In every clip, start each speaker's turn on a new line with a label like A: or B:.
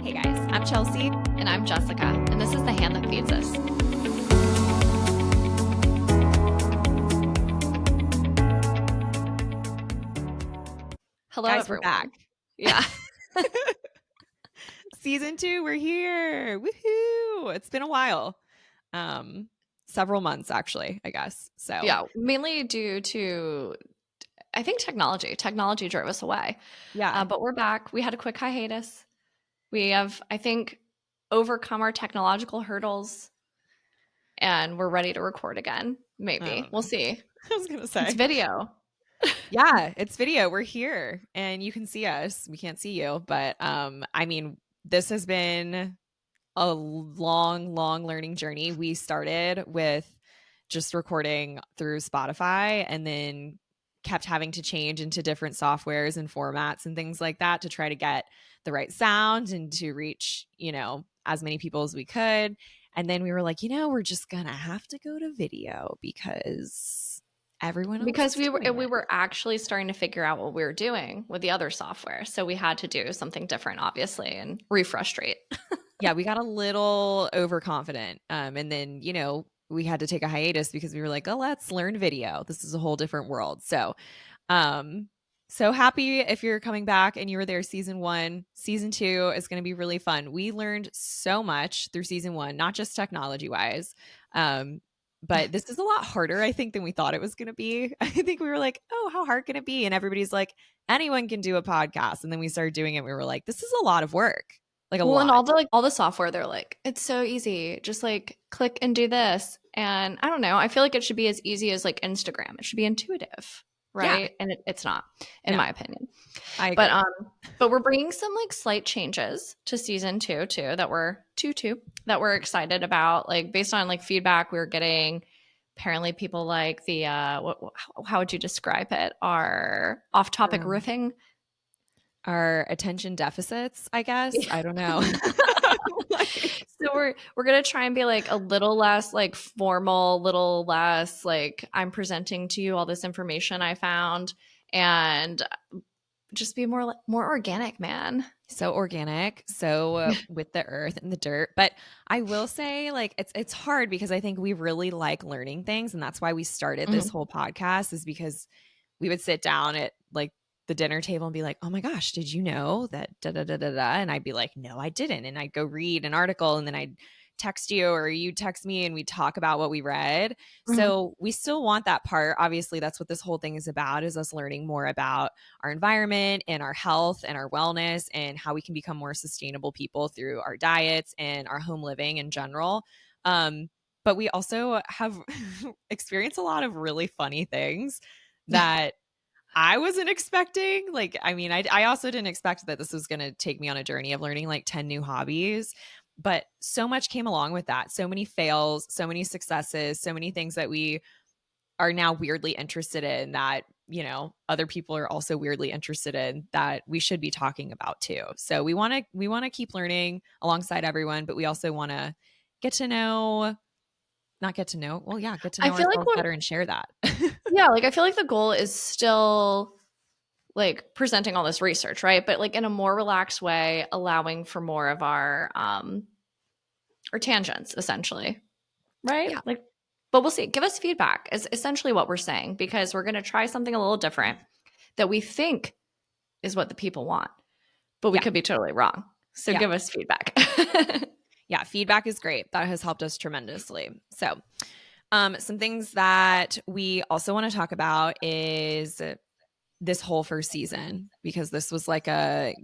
A: Hey guys, I'm Chelsea.
B: And I'm Jessica, and this is The Hand That Feeds Us. Hello,
A: Guys,
B: everyone.
A: we're back.
B: Yeah.
A: Season 2, we're here. Woohoo! It's been a while. Several months actually, I guess. So
B: Yeah, mainly due to, I think, technology. Technology drove us away.
A: yeah.
B: But we're back. We had a quick hiatus. We have, I think, overcome our technological hurdles, and we're ready to record again.
A: I
B: Maybe.
A: don't
B: We'll
A: know.
B: see.
A: I was gonna
B: It's
A: say.
B: video.
A: Yeah, it's video. We're here and you can see us. We can't see you, but I mean, this has been a long learning journey. We started with just recording through Spotify and then kept having to change into different softwares and formats and things like that to try to get the right sound and to reach, as many people as we could. And then we were like, we're just going to have to go to video because everyone else
B: Because
A: is
B: we
A: doing it.
B: were actually starting to figure out what we were doing with the other software. So we had to do something different, obviously, and refrustrate.
A: Yeah, we got a little overconfident. And then, we had to take a hiatus because we were like, oh, let's learn video. This is a whole different world. So happy if you're coming back and you were there season 1. Season 2 is going to be really fun. We learned so much through season 1, not just technology wise. But this is a lot harder, I think, than we thought it was going to be. I think we were like, oh, how hard can it be? And everybody's like, anyone can do a podcast. And then we started doing it. We were like, this is a lot of work. Like a
B: Well, and
A: lot.
B: all the software, they're like, it's so easy. Just like click and do this. And I don't know. I feel like it should be as easy as like Instagram. It should be intuitive,
A: Yeah.
B: right? And it's not, in
A: No,
B: my opinion.
A: I agree.
B: But we're bringing some like slight changes to season 2 too that we're excited about. Like based on like feedback we were getting. Apparently, people like the how would you describe it? Our off-topic riffing.
A: Our attention deficits, I guess.
B: Yeah.
A: I don't know.
B: So we're gonna try and be like a little less like formal, little less like I'm presenting to you all this information I found, and just be more organic, man.
A: So organic, so with the earth and the dirt. But I will say, like, it's hard because I think we really like learning things, and that's why we started this whole podcast. Is because we would sit down at like the dinner table and be like, oh my gosh, did you know that da da da da da? And I'd be like, no, I didn't. And I'd go read an article and then I'd text you or you text me and we talk about what we read. So we still want that part. Obviously, that's what this whole thing is about, is us learning more about our environment and our health and our wellness and how we can become more sustainable people through our diets and our home living in general. But we also have experienced a lot of really funny things that I wasn't expecting. Like, I mean, I also didn't expect that this was going to take me on a journey of learning like 10 new hobbies, but so much came along with that. So many fails, so many successes, so many things that we are now weirdly interested in that, other people are also weirdly interested in that we should be talking about too. So we want to keep learning alongside everyone, but we also want to get to know ourselves better and share that.
B: Yeah, like I feel like the goal is still like presenting all this research, right? But like in a more relaxed way, allowing for more of our tangents, essentially. Right?
A: Yeah.
B: Like, but we'll see. Give us feedback is essentially what we're saying, because we're gonna try something a little different that we think is what the people want. But we could be totally wrong. So give us feedback.
A: Yeah, feedback is great. That has helped us tremendously. So some things that we also want to talk about is this whole first season, because this was like a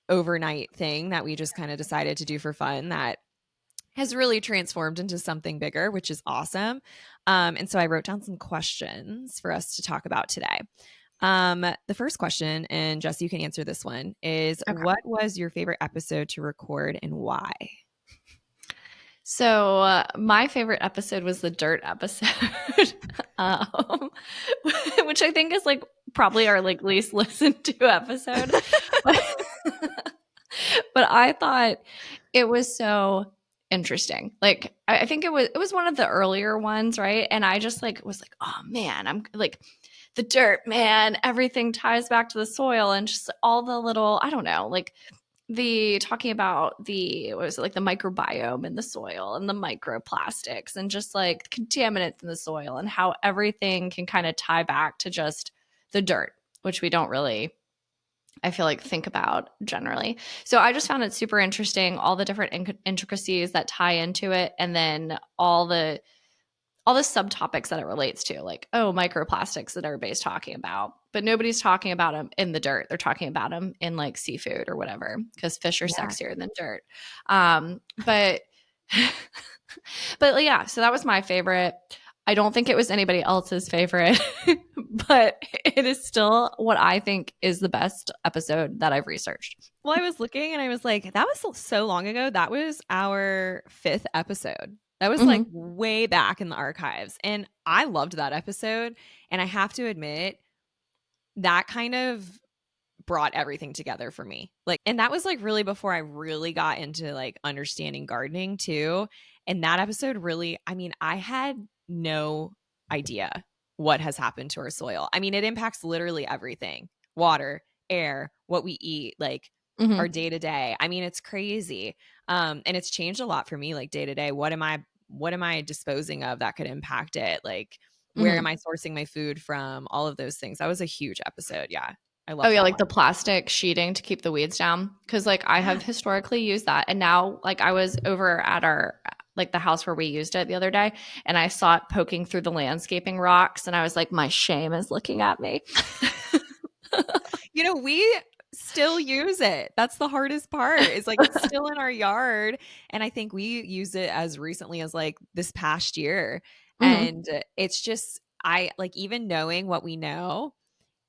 A: overnight thing that we just kind of decided to do for fun that has really transformed into something bigger, which is awesome. And so I wrote down some questions for us to talk about today. The first question, and Jess, you can answer this one, is
B: Okay.
A: What was your favorite episode to record and why?
B: So my favorite episode was the dirt episode, which I think is like probably our like least listened to episode. But I thought it was so interesting. Like I think it was one of the earlier ones, right? And I just like was like, oh man, I'm like the dirt, man. Everything ties back to the soil, and just all the little, I don't know, like the talking about the what was it, like the microbiome in the soil and the microplastics and just like contaminants in the soil and how everything can kind of tie back to just the dirt, which we don't really, I feel like, think about generally. So I just found it super interesting, all the different intricacies that tie into it, and then all the subtopics that it relates to, like, oh, microplastics that everybody's talking about, but nobody's talking about them in the dirt. They're talking about them in like seafood or whatever, because fish are
A: Yeah.
B: sexier than dirt. But, but yeah, so that was my favorite. I don't think it was anybody else's favorite, but it is still what I think is the best episode that I've researched.
A: Well, I was looking and I was like, that was so long ago. That was our fifth episode. That was like
B: Mm-hmm.
A: way back in the archives. And I loved that episode. And I have to admit, that kind of brought everything together for me. Like, and that was like really before I really got into like understanding gardening too. And that episode really, I mean, I had no idea what has happened to our soil. I mean, it impacts literally everything: water, air, what we eat, like our
B: Mm-hmm.
A: day to day. I mean, it's crazy. And it's changed a lot for me, like day to day. What am I disposing of that could impact it? Like, where am
B: Mm-hmm.
A: I sourcing my food from? All of those things. That was a huge episode. Yeah. I
B: Oh
A: love
B: yeah,
A: that
B: like
A: one.
B: the plastic sheeting to keep the weeds down. Cause like I
A: Yeah.
B: have historically used that. And now like I was over at our like the house where we used it the other day and I saw it poking through the landscaping rocks and I was like, my shame is looking at me.
A: We still use it. That's the hardest part. Is like it's still in our yard, and I think we use it as recently as like this past year.
B: Mm-hmm.
A: And it's just I like even knowing what we know,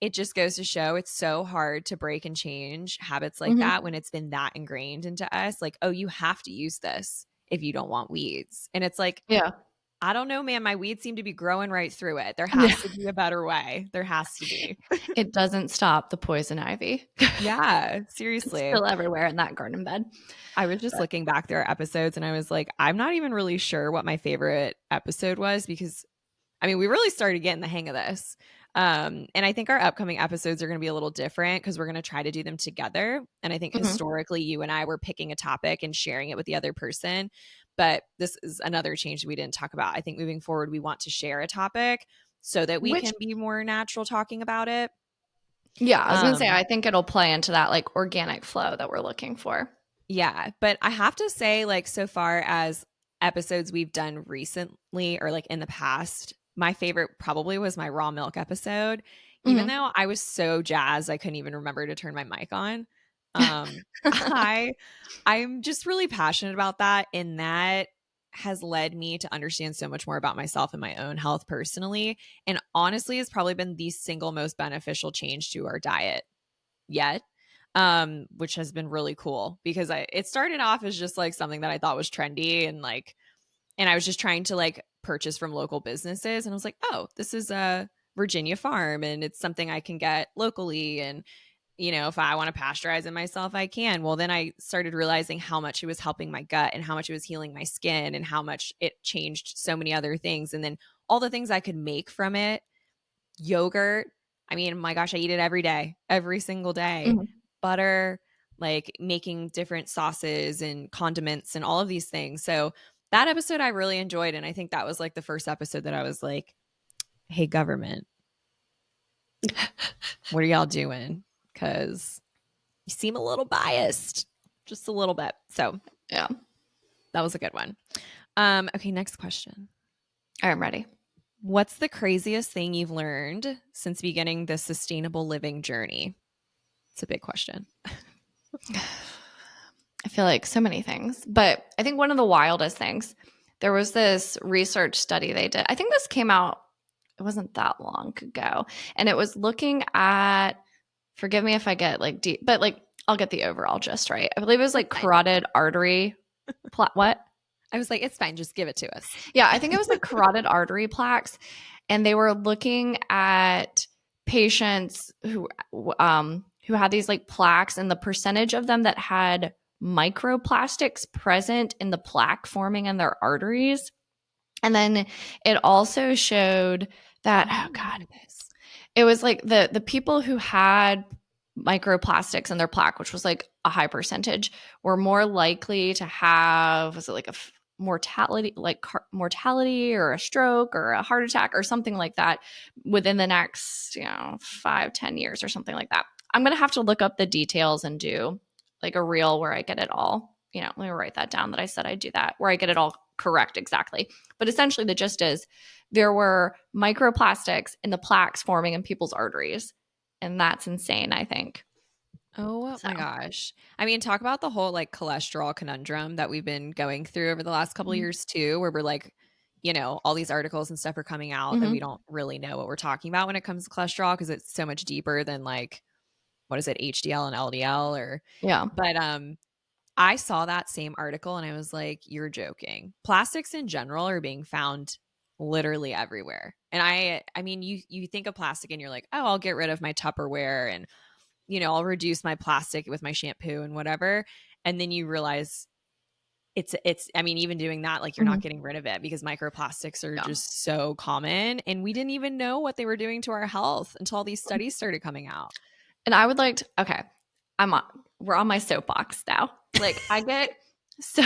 A: it just goes to show it's so hard to break and change habits like
B: Mm-hmm.
A: that when it's been that ingrained into us. Like, oh, you have to use this if you don't want weeds. And it's like,
B: Yeah.
A: I don't know, man. My weeds seem to be growing right through it. There
B: Yeah.
A: has to be a better way. There has to be.
B: It doesn't stop the poison ivy.
A: Yeah,
B: It's
A: seriously.
B: still everywhere in that garden bed.
A: I was just
B: But
A: looking back through our episodes and I was like, I'm not even really sure what my favorite episode was because I mean, we really started getting the hang of this. And I think our upcoming episodes are going to be a little different because we're going to try to do them together. And I think
B: mhm.
A: historically, you and I were picking a topic and sharing it with the other person. But this is another change that we didn't talk about. I think moving forward, we want to share a topic so that we
B: Which
A: can be more natural talking about it.
B: yeah, I was gonna say
A: Um,
B: I think it'll play into that like organic flow that we're looking for.
A: Yeah, but I have to say, like, so far as episodes we've done recently or like in the past, my favorite probably was my raw milk episode, even
B: Mhm.
A: though I was so jazzed I couldn't even remember to turn my mic on. I I'm just really passionate about that, and that has led me to understand so much more about myself and my own health personally. And honestly, has probably been the single most beneficial change to our diet yet, which has been really cool because it started off as just like something that I thought was trendy and like and I was just trying to like purchase from local businesses and I was like, oh, this is a Virginia farm and it's something I can get locally, and if I want to pasteurize it myself, I can. Well, then I started realizing how much it was helping my gut and how much it was healing my skin and how much it changed so many other things, and then all the things I could make from it. Yogurt, I mean, my gosh, I eat it every day, every single day.
B: Mhm.
A: Butter, like making different sauces and condiments and all of these things. So that episode I really enjoyed. And I think that was like the first episode that I was like, hey, government, what are y'all doing? Because you seem a little biased, just a little bit. So
B: Yeah.
A: that was a good one. Okay, next question.
B: I'm ready.
A: What's the craziest thing you've learned since beginning this sustainable living journey? It's a big question.
B: I feel like so many things, but I think one of the wildest things, there was this research study they did. I think this came out, it wasn't that long ago, and it was looking at, forgive me if I get like deep, but like I'll get the overall gist right. I believe it was
A: It's
B: like
A: fine.
B: carotid artery what?
A: I was like, it's fine. Just give it to us.
B: Yeah, I think it was like carotid artery plaques, and they were looking at patients who had these like plaques and the percentage of them that had microplastics present in the plaque forming in their arteries. And then it also showed that,
A: Oh, I
B: oh god,
A: remember this.
B: it was like the people who had microplastics in their plaque, which was like a high percentage, were more likely to have, was it like a mortality, like mortality or a stroke or a heart attack or something like that within the next, 5-10 years or something like that. I'm going to have to look up the details and do like a reel where I get it all, let me write that down that I said I'd do that, where I get it all correct exactly. But essentially the gist is there were microplastics in the plaques forming in people's arteries. And that's insane, I think.
A: Oh
B: So,
A: my gosh. I mean, talk about the whole like cholesterol conundrum that we've been going through over the last couple of
B: mhm.
A: years too, where we're like, all these articles and stuff are coming out that we
B: Mhm.
A: don't really know what we're talking about when it comes to cholesterol because it's so much deeper than like what is it, HDL and LDL or
B: Yeah.
A: but I saw that same article and I was like, you're joking. Plastics in general are being found literally everywhere. And I mean, you think of plastic and you're like, oh, I'll get rid of my Tupperware and I'll reduce my plastic with my shampoo and whatever. And then you realize it's I mean, even doing that, like you're not
B: Mhm.
A: getting rid of it because microplastics are
B: Yeah.
A: just so common. And we didn't even know what they were doing to our health until all these studies started coming out.
B: And I would like to, okay, I'm on, we're on my soapbox now. Like I get so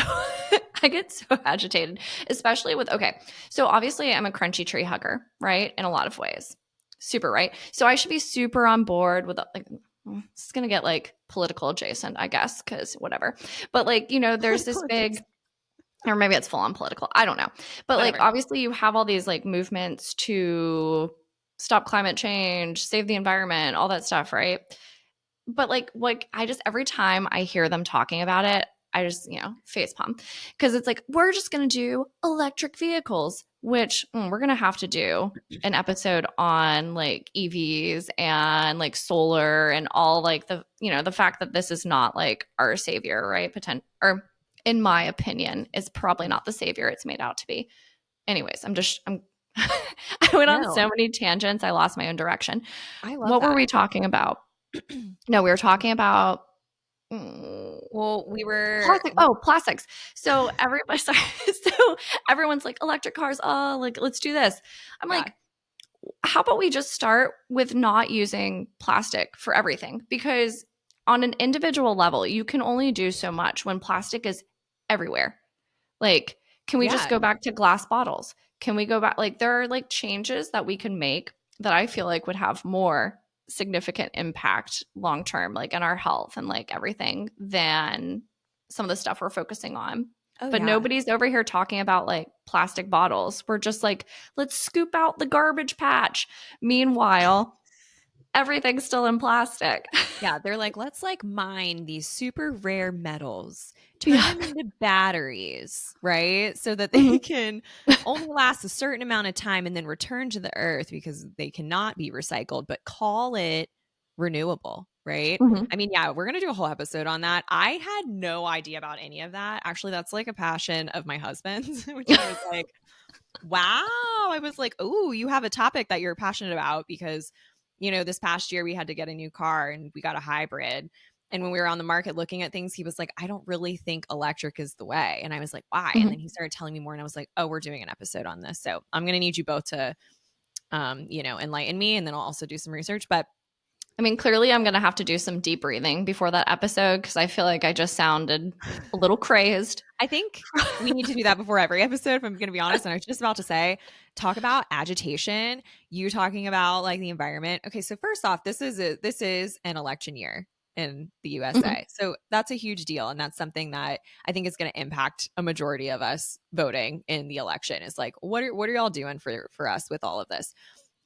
B: I get so agitated, especially with, okay, so obviously I'm a crunchy tree hugger, right? In a lot of ways. Super, right? So I should be super on board with like, this is gonna get like political adjacent, I guess, because whatever. But like, there's this
A: Political
B: big,
A: adjacent.
B: or maybe it's full on political. I don't know. But like
A: Whatever.
B: obviously you have all these like movements to stop climate change, save the environment, all that stuff, right? But like I just, every time I hear them talking about it, I just, face palm, because it's like we're just going to do electric vehicles, which we're going to have to do an episode on like EVs and like solar and all like the fact that this is not like our savior, right? Or in my opinion, is probably not the savior it's made out to be. Anyways, I'm I went on
A: No,
B: so many tangents, I lost my own direction.
A: I love
B: What were
A: that.
B: we talking about? No, we were talking about
A: Well, we were
B: plastic. Oh, plastics. So everybody, sorry. So everyone's like electric cars. Oh, like let's do this. I'm
A: yeah.
B: like, how about we just start with not using plastic for everything? Because on an individual level, you can only do so much when plastic is everywhere. Like, can we just
A: Yeah.
B: go back to glass bottles? Can we go back? Like, there are like changes that we can make that I feel like would have more significant impact long term, like in our health and like everything, than some of the stuff we're focusing on.
A: Oh,
B: But
A: yeah.
B: nobody's over here talking about like plastic bottles. We're just like, let's scoop out the garbage patch. Meanwhile, everything's still in plastic.
A: Yeah, they're like, let's like mine these super rare metals, turn
B: Yeah.
A: them into batteries, right? So that they
B: Mhm.
A: can only last a certain amount of time and then return to the earth because they cannot be recycled, but call it renewable, right?
B: Mhm.
A: I mean, yeah, we're going to do a whole episode on that. I had no idea about any of that. Actually, that's like a passion of my husband's, which I was like, wow. I was like, oh, you have a topic that you're passionate about because, this past year we had to get a new car and we got a hybrid. And when we were on the market looking at things, he was like, I don't really think electric is the way. And I was like, why? And then
B: Mhm.
A: he started telling me more. And I was like, oh, we're doing an episode on this. So I'm going to need you both to, enlighten me. And then I'll also do some research. But
B: I mean, clearly, I'm going to have to do some deep breathing before that episode because I feel like I just sounded a little crazed.
A: I think we need to do that before every episode, if I'm going to be honest. And I was just about to say, talk about agitation. You talking about like the environment. Okay, so first off, this is an election year in the
B: Mhm.
A: USA, so that's a huge deal, and that's something that I think is going to impact a majority of us voting in the election. Is like, what are y'all doing for us with all of this?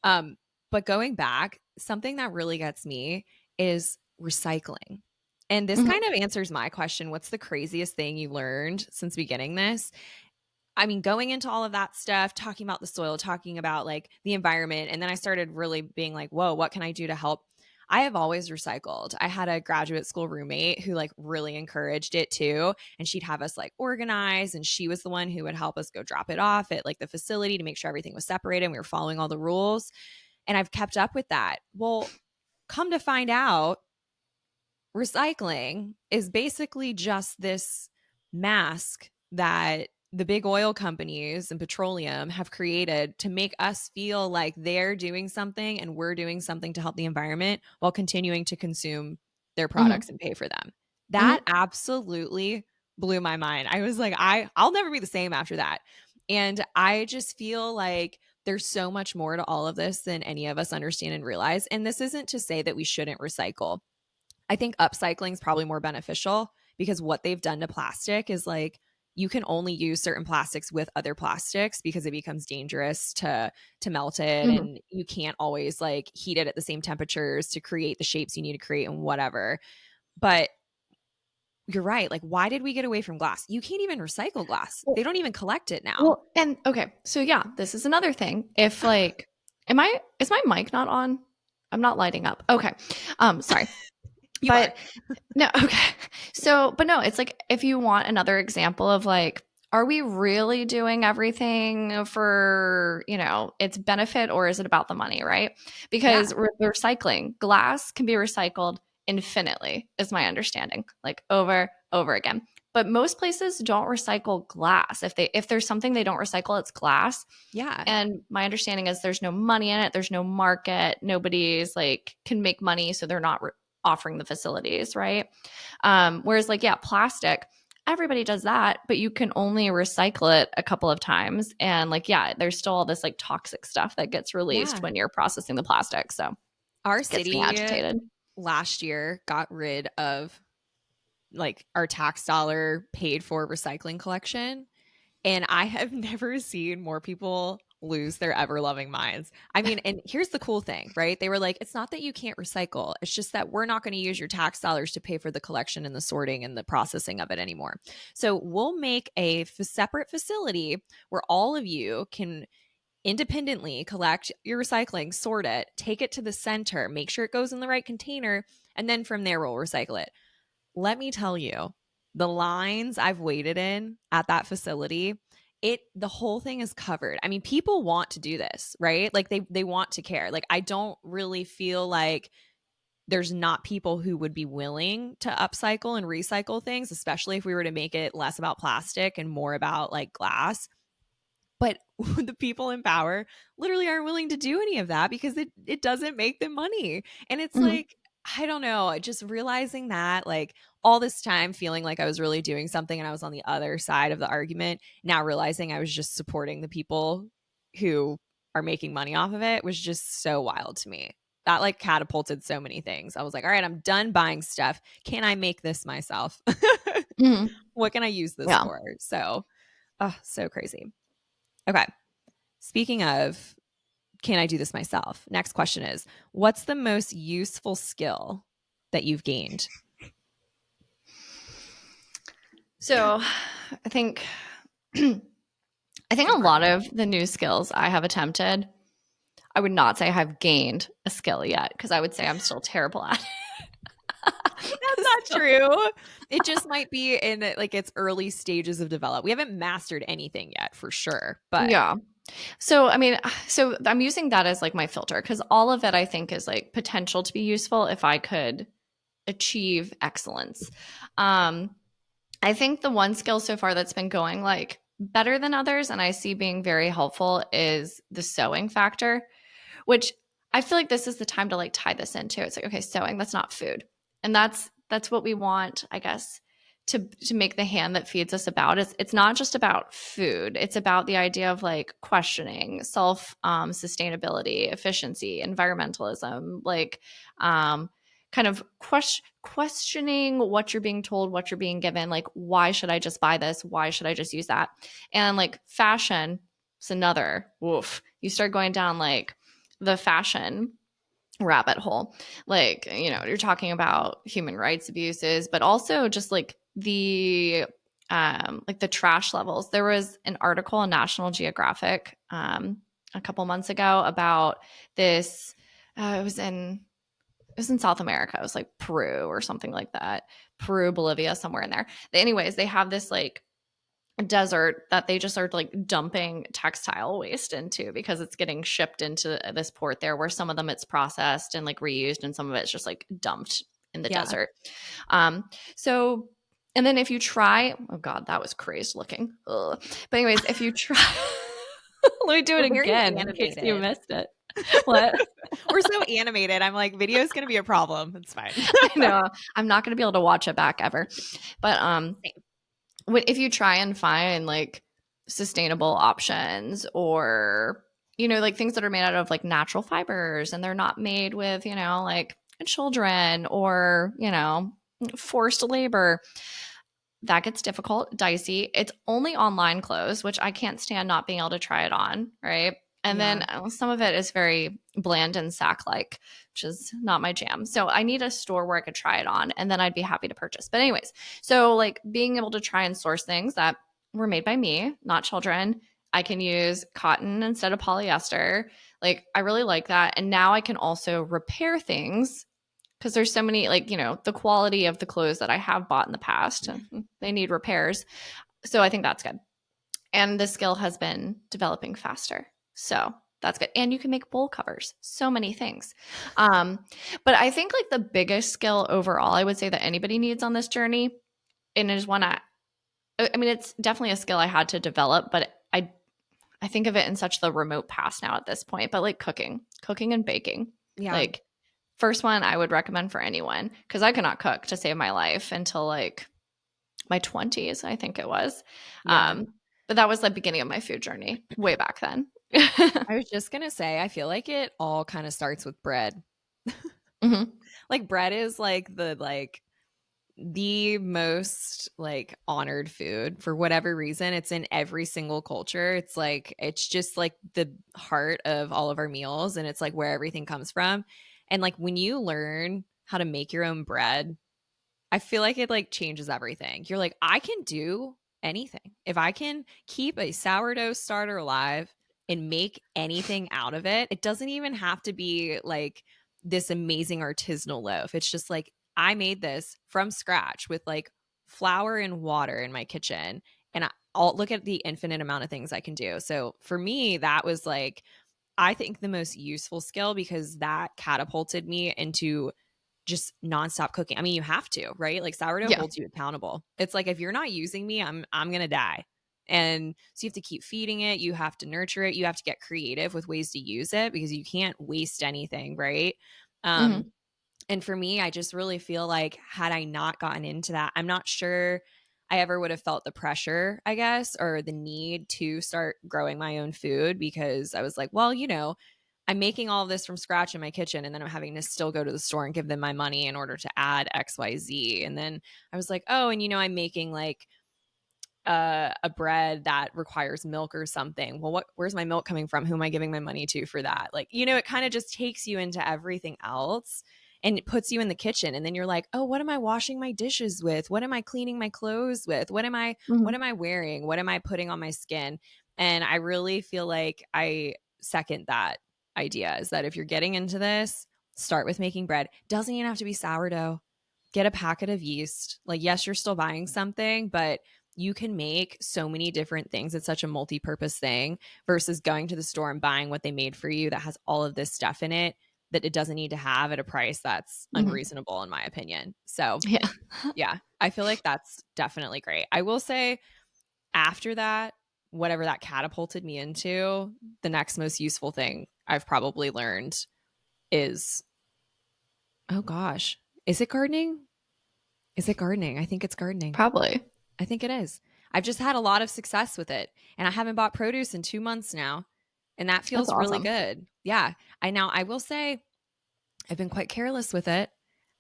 A: Um, but going back, something that really gets me is recycling. And this
B: Mhm.
A: kind of answers my question. What's the craziest thing you learned since beginning this? I mean, going into all of that stuff, talking about the soil, talking about like the environment. And then I started really being like, whoa, what can I do to help? I have always recycled. I had a graduate school roommate who like really encouraged it too. And she'd have us like organize. And she was the one who would help us go drop it off at like the facility to make sure everything was separated and we were following all the rules. And I've kept up with that. Well, come to find out, recycling is basically just this mask that the big oil companies and petroleum have created to make us feel like they're doing something and we're doing something to help the environment while continuing to consume their products
B: Mhm.
A: and pay for them. That
B: Mhm.
A: absolutely blew my mind. I was like, I'll never be the same after that. And I just feel like there's so much more to all of this than any of us understand and realize. And this isn't to say that we shouldn't recycle. I think upcycling is probably more beneficial because what they've done to plastic is like you can only use certain plastics with other plastics because it becomes dangerous to melt it,
B: Mhm.
A: and you can't always like heat it at the same temperatures to create the shapes you need to create and whatever. But you're right. Like, why did we get away from glass? You can't even recycle glass. They
B: Well,
A: don't even collect it now.
B: well, and okay, so yeah, this is another thing. If like, is my mic not on? I'm not lighting up. Okay. Sorry.
A: You are.
B: But no, okay. So, but no, it's like if you want another example of like, are we really doing everything for, its benefit, or is it about the money, right?
A: Yeah.
B: Because recycling, glass can be recycled infinitely, is my understanding, like over again. But most places don't recycle glass. If there's something they don't recycle, it's glass.
A: Yeah.
B: And my understanding is there's no money in it, there's no market, nobody's like can make money, so they're not offering the facilities, right? Whereas like, yeah, plastic, everybody does that, but you can only recycle it a couple of times. And like, yeah, there's still all this like toxic stuff that gets released
A: Yeah.
B: when you're processing the plastic. So
A: Our
B: it gets me
A: city
B: agitated.
A: last year got rid of like our tax dollar paid for recycling collection. And I have never seen more people lose their ever loving minds. I mean, and here's the cool thing, right? They were like, it's not that you can't recycle, it's just that we're not going to use your tax dollars to pay for the collection and the sorting and the processing of it anymore. So we'll make a separate facility where all of you can independently collect your recycling, sort it, take it to the center, make sure it goes in the right container, and then from there we'll recycle it. Let me tell you, the lines I've waited in at that facility, the whole thing is covered. I mean, people want to do this, right? Like they want to care. Like I don't really feel like there's not people who would be willing to upcycle and recycle things, especially if we were to make it less about plastic and more about like glass. But the people in power literally aren't willing to do any of that because it doesn't make them money. And it's
B: Mhm.
A: like, I don't know, just realizing that like all this time feeling like I was really doing something and I was on the other side of the argument, now realizing I was just supporting the people who are making money off of it was just so wild to me. That like catapulted so many things. I was like, all right, I'm done buying stuff. Can I make this myself?
B: Mhm.
A: What can I use this
B: Yeah.
A: for? So, oh, so crazy. Okay. Speaking of, can I do this myself? Next question is, what's the most useful skill that you've gained?
B: So I think I think
A: It's a
B: a
A: hard
B: lot
A: one.
B: of the new skills I have attempted, I would not say I've gained a skill yet, because I would say I'm still terrible at
A: That's
B: it.
A: not true. It just might be in like its early stages of development. We haven't mastered anything yet for sure, but
B: Yeah. So, I mean, so I'm using that as like my filter, because all of it I think is like potential to be useful if I could achieve excellence. Um, I think the one skill so far that's been going like better than others and I see being very helpful is the sewing factor, which I feel like this is the time to like tie this into. It's like, okay, sewing, that's not food. And that's what we want, I guess, to make the hand that feeds us about. It's not just about food. It's about the idea of like questioning, self sustainability, efficiency, environmentalism, like kind of questioning what you're being told, what you're being given, like why should I just buy this? Why should I just use that? And like fashion, it's another woof. You start going down like the fashion rabbit hole. Like, you're talking about human rights abuses, but also just like the trash levels. There was an article in National Geographic a couple months ago about this. It was in South America. It was like Peru or something like that. Peru, Bolivia, somewhere in there. Anyways, they have this like desert that they just are like dumping textile waste into because it's getting shipped into this port there, where some of them it's processed and like reused and some of it's just like dumped in the
A: yeah.
B: desert. um so And then if you try, oh God, that was crazy looking. Ugh. But anyways, if you try, let me do it
A: We're very
B: again in case you
A: animated.
B: missed it. What?
A: We're so animated. I'm like, video is going to be a problem. It's fine.
B: I know. I'm not going to be able to watch it back ever. But
A: Same.
B: if you try and find like sustainable options, or like things that are made out of like natural fibers, and they're not made with like children, or forced labor, that gets difficult, dicey. It's only online clothes, which I can't stand not being able to try it on, right? And then
A: Yeah.
B: some of it is very bland and sack like, which is not my jam. So I need a store where I could try it on, and then I'd be happy to purchase. But, anyways, so like being able to try and source things that were made by me, not children. I can use cotton instead of polyester. Like, I really like that. And now I can also repair things, because there's so many, like, the quality of the clothes that I have bought in the past, they need repairs. So I think that's good. And the skill has been developing faster. So that's good. And you can make bowl covers, so many things. Um, but I think like the biggest skill overall, I would say that anybody needs on this journey, and is one I mean, it's definitely a skill I had to develop, but I think of it in such the remote past now at this point, but like cooking and baking.
A: Yeah.
B: Like, first one I would recommend for anyone, because I could not cook to save my life until like my 20s, I think it was.
A: Yeah.
B: But that was the beginning of my food journey way back then.
A: I was just going to say, I feel like it all kind of starts with bread.
B: Hmm.
A: Like bread is the most like honored food for whatever reason. It's in every single culture. It's just like the heart of all of our meals, and it's like where everything comes from. And like when you learn how to make your own bread, I feel like it like changes everything. You're like, I can do anything. If I can keep a sourdough starter alive and make anything out of it, it doesn't even have to be like this amazing artisanal loaf. It's just like I made this from scratch with like flour and water in my kitchen. And I'll look at the infinite amount of things I can do. So for me, that was like, I think the most useful skill, because that catapulted me into just nonstop cooking. I mean, you have to, right? Like sourdough
B: Yeah.
A: holds you accountable. It's like if you're not using me, I'm gonna die. And so you have to keep feeding it. You have to nurture it. You have to get creative with ways to use it, because you can't waste anything, right? Um,
B: Hmm.
A: and for me, I just really feel like had I not gotten into that, I'm not sure I ever would have felt the pressure, I guess, or the need to start growing my own food, because I was like, well, I'm making all of this from scratch in my kitchen, and then I'm having to still go to the store and give them my money in order to add XYZ. And then I was like, oh, and I'm making like a bread that requires milk or something. Well, where's my milk coming from? Who am I giving my money to for that? Like, it kind of just takes you into everything else, and it puts you in the kitchen. And then you're like, oh, what am I washing my dishes with? What am I cleaning my clothes with? What
B: Hmm.
A: am I wearing? What am I putting on my skin? And I really feel like I second that idea, is that if you're getting into this, start with making bread. Doesn't even have to be sourdough. Get a packet of yeast. Like, yes, you're still buying something, but you can make so many different things. It's such a multi-purpose thing versus going to the store and buying what they made for you that has all of this stuff in it that it doesn't need to have at a price that's
B: Hmm.
A: unreasonable, in my opinion. So,
B: Yeah.
A: yeah, I feel like that's definitely great. I will say, after that, whatever that catapulted me into, the next most useful thing I've probably learned is, oh gosh, is it gardening? Is it gardening? I think it's gardening.
B: Probably.
A: I think it is. I've just had a lot of success with it, and I haven't bought produce in 2 months now, and that
B: That's
A: feels really
B: awesome.
A: good. Yeah. I will say I've been quite careless with it.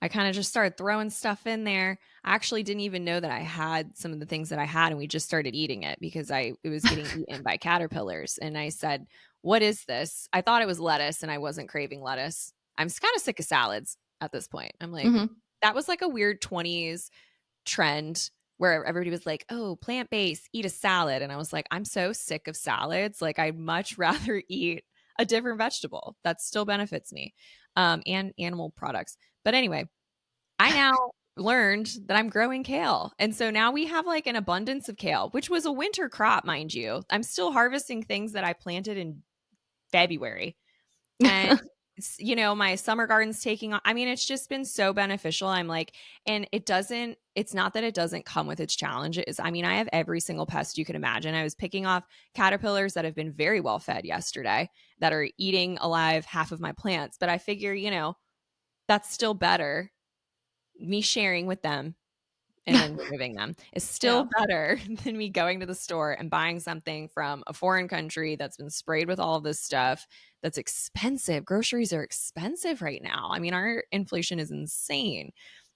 A: I kind of just started throwing stuff in there. I actually didn't even know that I had some of the things that I had, and we just started eating it because it was getting eaten by caterpillars. And I said, "What is this?" I thought it was lettuce, and I wasn't craving lettuce. I'm kind of sick of salads at this point. I'm like,
B: Hmm.
A: that was like a weird 20s trend where everybody was like, "Oh, plant-based, eat a salad." And I was like, "I'm so sick of salads. Like I'd much rather eat a different vegetable that still benefits me." And animal products. But anyway, I now learned that I'm growing kale. And so now we have like an abundance of kale, which was a winter crop, mind you. I'm still harvesting things that I planted in February. And my summer garden's taking on. I mean, it's just been so beneficial. I'm like, and it's not that it doesn't come with its challenges. I mean, I have every single pest you can imagine. I was picking off caterpillars that have been very well fed yesterday that are eating alive half of my plants. But I figure, that's still better. Me sharing with them and then removing them is still
B: Yeah.
A: better than me going to the store and buying something from a foreign country that's been sprayed with all of this stuff that's expensive. Groceries are expensive right now. I mean, our inflation is insane.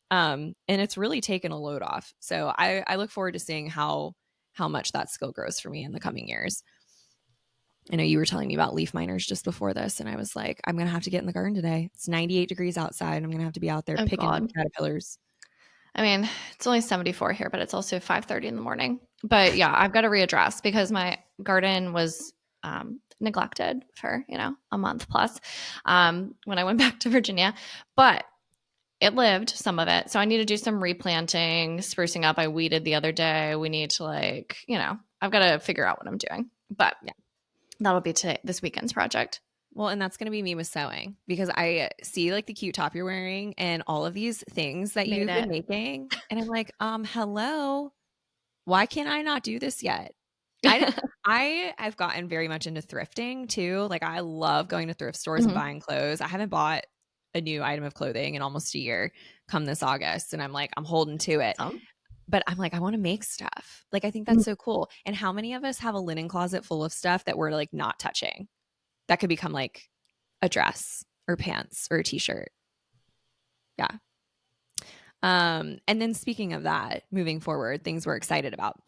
A: And it's really taken a load off. So I look forward to seeing how much that skill grows for me in the coming years. I know you were telling me about leaf miners just before this, and I was like, I'm gonna have to get in the garden today. It's 98 degrees outside. I'm gonna have to be out there
B: Oh
A: picking
B: God.
A: caterpillars.
B: I mean, it's only 74 here, but it's also 5:30 in the morning. But yeah, I've got to readdress because my garden was neglected for, a month plus when I went back to Virginia. But it lived, some of it. So I need to do some replanting, sprucing up. I weeded the other day. We need to I've got to figure out what I'm doing. But
A: Yeah.
B: that'll be this weekend's project.
A: Well, and that's going to be me with sewing because I see like the cute top you're wearing and all of these things that
B: Made
A: you've been
B: it.
A: making. And I'm like, hello, why can't I not do this yet? I I have gotten very much into thrifting too. Like I love going to thrift stores and
B: Mhm.
A: buying clothes. I haven't bought a new item of clothing in almost a year come this August. And I'm like, I'm holding to it.
B: Awesome.
A: But I'm like, I want to make stuff. Like I think
B: Mhm.
A: that's so cool. And how many of us have a linen closet full of stuff that we're like not touching? That could become like a dress or pants or a t-shirt. Yeah. And then speaking of that, moving forward, things we're excited about.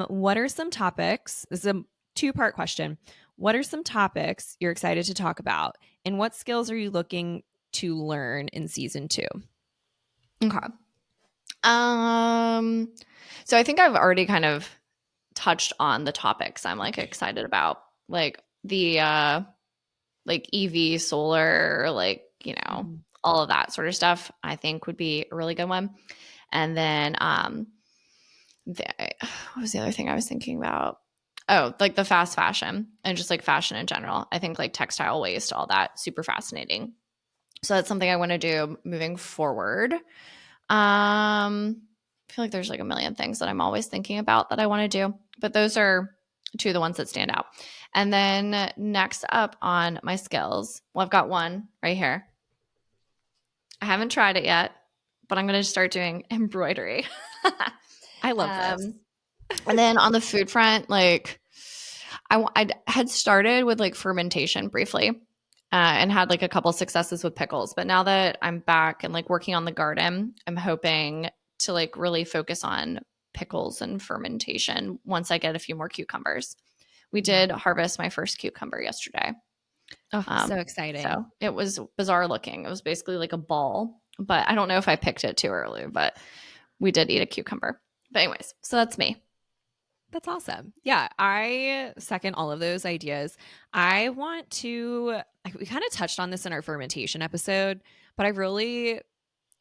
A: What are some topics? This is a two-part question. What are some topics you're excited to talk about? And what skills are you looking to learn in season 2?
B: Okay. So I think I've already kind of touched on the topics I'm like excited about, like the like EV, solar, like,
A: Mhm.
B: all of that sort of stuff, I think would be a really good one. And then the, what was the other thing I was thinking about? Oh, like the fast fashion and just like fashion in general. I think like textile waste, all that, super fascinating. So that's something I want to do moving forward. I feel like there's like a million things that I'm always thinking about that I want to do, but those are two of the ones that stand out. And then next up on my skills, well, I've got one right here. I haven't tried it yet, but I'm going to start doing embroidery.
A: I love this.
B: um, and then on the food front, like I had started with like fermentation briefly, and had like a couple successes with pickles. But now that I'm back and like working on the garden, I'm hoping to like really focus on pickles and fermentation once I get a few more cucumbers. We
A: Yeah.
B: did harvest my first cucumber yesterday.
A: Oh, so exciting.
B: So it was bizarre looking. It was basically like a ball, but I don't know if I picked it too early, but we did eat a cucumber. But anyways, so that's me.
A: That's awesome. Yeah, I second all of those ideas. I want to, like, we kind of touched on this in our fermentation episode, but I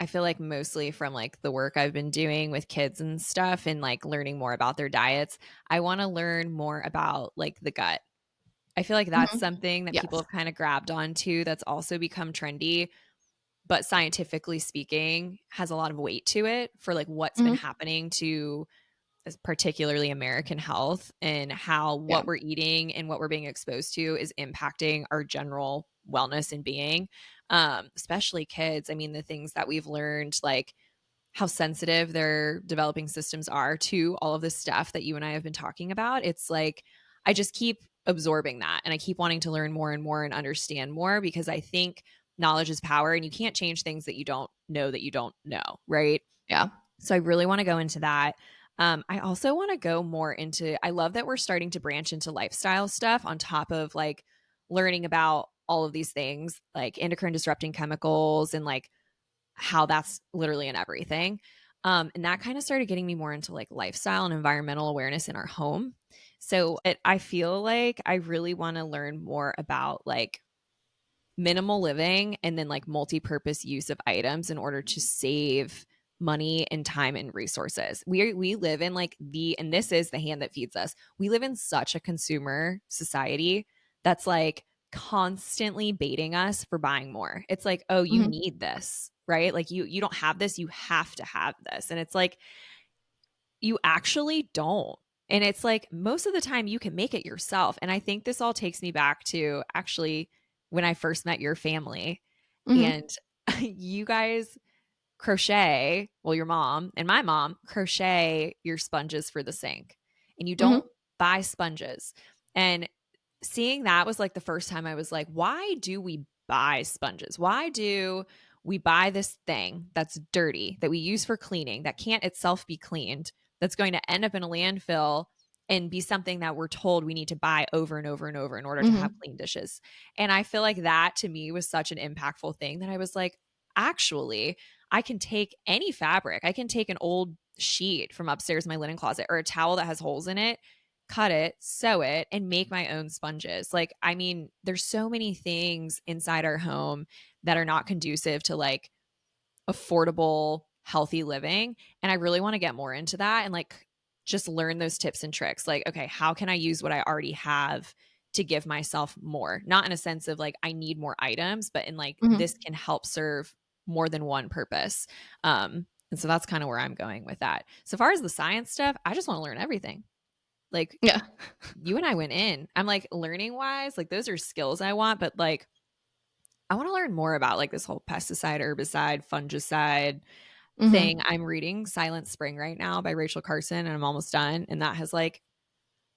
A: feel like mostly from like the work I've been doing with kids and stuff and like learning more about their diets, I want to learn more about like the gut. I feel like that's
B: Mhm.
A: something that people
B: Yes.
A: have kind of grabbed onto that's also become trendy, but scientifically speaking, has a lot of weight to it for like what's been
B: Mhm.
A: happening to particularly American health and how
B: Yeah.
A: what we're eating and what we're being exposed to is impacting our general wellness and being, especially kids. I mean, the things that we've learned, like how sensitive their developing systems are to all of this stuff that you and I have been talking about. It's like I just keep absorbing that and I keep wanting to learn more and more and understand more because I think knowledge is power and you can't change things that you don't know, right?
B: Yeah.
A: So I really want to go into that. I also want to go more into, I love that we're starting to branch into lifestyle stuff on top of like learning about all of these things like endocrine disrupting chemicals and like how that's literally in everything. And that kind of started getting me more into like lifestyle and environmental awareness in our home. So I feel like I really want to learn more about like minimal living and then like multi-purpose use of items in order to save money and time and resources. We live in like and this is the hand that feeds us. We live in such a consumer society that's like constantly baiting us for buying more. It's like, oh, you
B: Mhm.
A: need this, right? Like you don't have this, you have to have this. And it's like, you actually don't. And it's like most of the time you can make it yourself. And I think this all takes me back to actually when I first met your family
B: Mhm.
A: and you guys crochet, well, your mom and my mom crochet your sponges for the sink, and you don't
B: Mhm.
A: buy sponges. And seeing that was like the first time I was like, why do we buy sponges? Why do we buy this thing that's dirty that we use for cleaning that can't itself be cleaned, that's going to end up in a landfill and be something that we're told we need to buy over and over and over in order to have
B: Mhm.
A: clean dishes? And I feel like that to me was such an impactful thing that I was like, actually, I can take any fabric. I can take an old sheet from upstairs in my linen closet or a towel that has holes in it, cut it, sew it, and make my own sponges. Like, I mean, there's so many things inside our home that are not conducive to like affordable, healthy living. And I really want to get more into that and like just learn those tips and tricks. Like, okay, how can I use what I already have to give myself more? Not in a sense of like I need more items, but in like
B: Mhm.
A: this can help serve more than one purpose. And so that's kind of where I'm going with that. So far as the science stuff, I just want to learn everything. Like
B: Yeah.
A: you and I went in. I'm like learning wise, like those are skills I want, but like I want to learn more about like this whole pesticide, herbicide, fungicide thing.
B: Mhm.
A: I'm reading Silent Spring right now by Rachel Carson, and I'm almost done. And that has like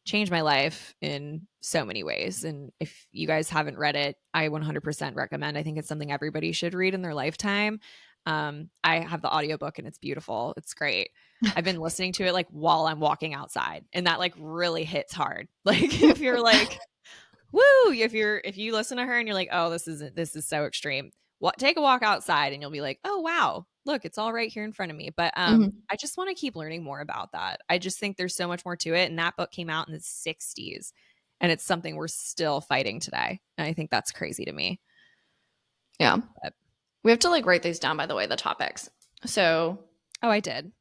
A: changed my life in so many ways. And if you guys haven't read it, I 100% recommend. I think it's something everybody should read in their lifetime. I have the audiobook and it's beautiful. It's great. I've been listening to it like while I'm walking outside, and that like really hits hard. Like if you're like, woo, if you listen to her and you're like, oh, this is so extreme, what, take a walk outside and you'll be like, oh wow, look, it's all right here in front of me. But
B: Mhm.
A: I just want to keep learning more about that. I just think there's so much more to it, and that book came out in the 60s, and it's something we're still fighting today, and I think that's crazy to me.
B: Yeah.
A: But,
B: We have to like write these down, by the way, the topics. So,
A: oh, I did.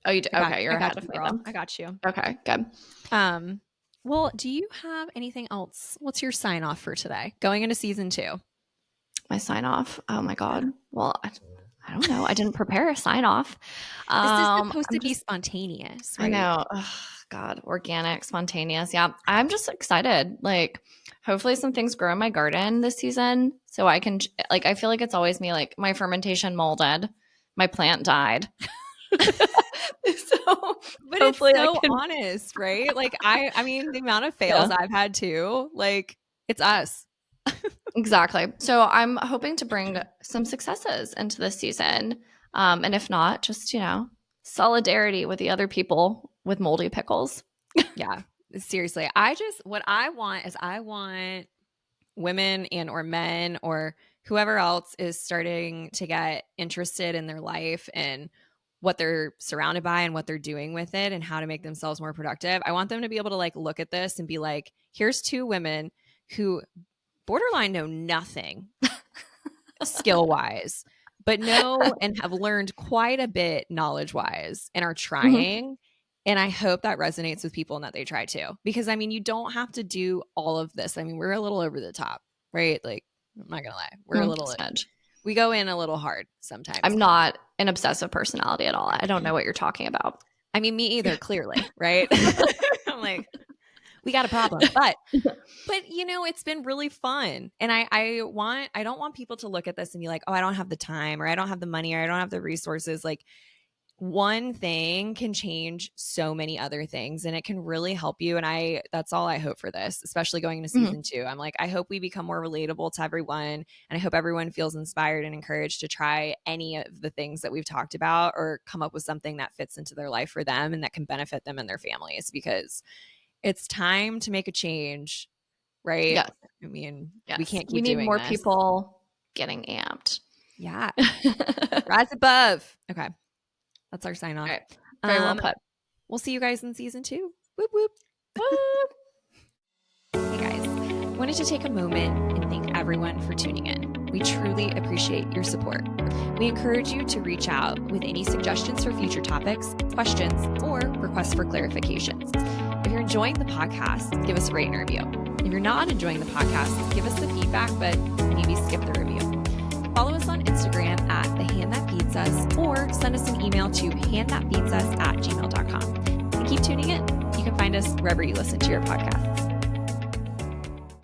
B: oh, you did. Okay,
A: I
B: you're
A: got
B: ahead of
A: you,
B: me
A: girl.
B: then.
A: I got you.
B: Okay, good.
A: um well, do you have anything else? What's your sign off for today going into season 2?
B: My sign off. Oh my
A: Yeah.
B: god. Well, I don't know. I didn't prepare a sign off.
A: This is supposed
B: I'm
A: to be
B: just.
A: spontaneous,
B: I
A: right?
B: know. Ugh, God, organic, spontaneous. Yeah, I'm just excited. Like, hopefully, some things grow in my garden this season, so I can like. I feel like it's always me. Like, my fermentation molded, my plant died. So
A: But it's
B: hopefully, I
A: so
B: can.
A: honest, right? Like I mean, the amount of fails
B: Yeah.
A: I've had too, like it's us.
B: Exactly. So I'm hoping to bring some successes into this season. And if not, just, solidarity with the other people with moldy pickles.
A: Yeah. Seriously. What I want is I want women and or men or whoever else is starting to get interested in their life and what they're surrounded by and what they're doing with it and how to make themselves more productive. I want them to be able to like look at this and be like, here's two women who borderline know nothing skill wise, but know and have learned quite a bit knowledge wise and are
B: Mhm.
A: trying. And I hope that resonates with people and that they try too. Because I mean, you don't have to do all of this. I mean, we're a little over the top, right? Like, I'm not gonna lie.
B: Smudge.
A: We go in a little hard sometimes.
B: I'm not an obsessive personality at all. I don't know what you're talking about.
A: I mean, me either, clearly, right? I'm like, we got a problem. But it's been really fun. And I don't want people to look at this and be like, oh, I don't have the time or I don't have the money or I don't have the resources. Like one thing can change so many other things and it can really help you. And that's all I hope for this, especially going into
B: Mhm.
A: season 2. I'm like, I hope we become more relatable to everyone. And I hope everyone feels inspired and encouraged to try any of the things that we've talked about or come up with something that fits into their life for them and that can benefit them and their families, because it's time to make a change, right?
B: Yes.
A: I mean, we
B: Yes.
A: can't
B: We
A: keep
B: need
A: doing
B: more
A: this.
B: people getting amped.
A: Yeah.
B: All
A: Rise above. Okay. That's our sign off.
B: right. Very well
A: Um,
B: put.
A: we'll see you guys in season 2. Whoop whoop.
B: Woo!
A: Hey guys, wanted to take a moment and thank everyone for tuning in. We truly appreciate your support. We encourage you to reach out with any suggestions for future topics, questions, or requests for clarifications. If you're enjoying the podcast, give us a rate and review. If you're not enjoying the podcast, give us the feedback, but maybe skip the review. Follow us on Instagram at The Hand That Feeds Us, or send us an email to handthatfeedsus@gmail.com. And keep tuning in. You can find us wherever you listen to your podcast.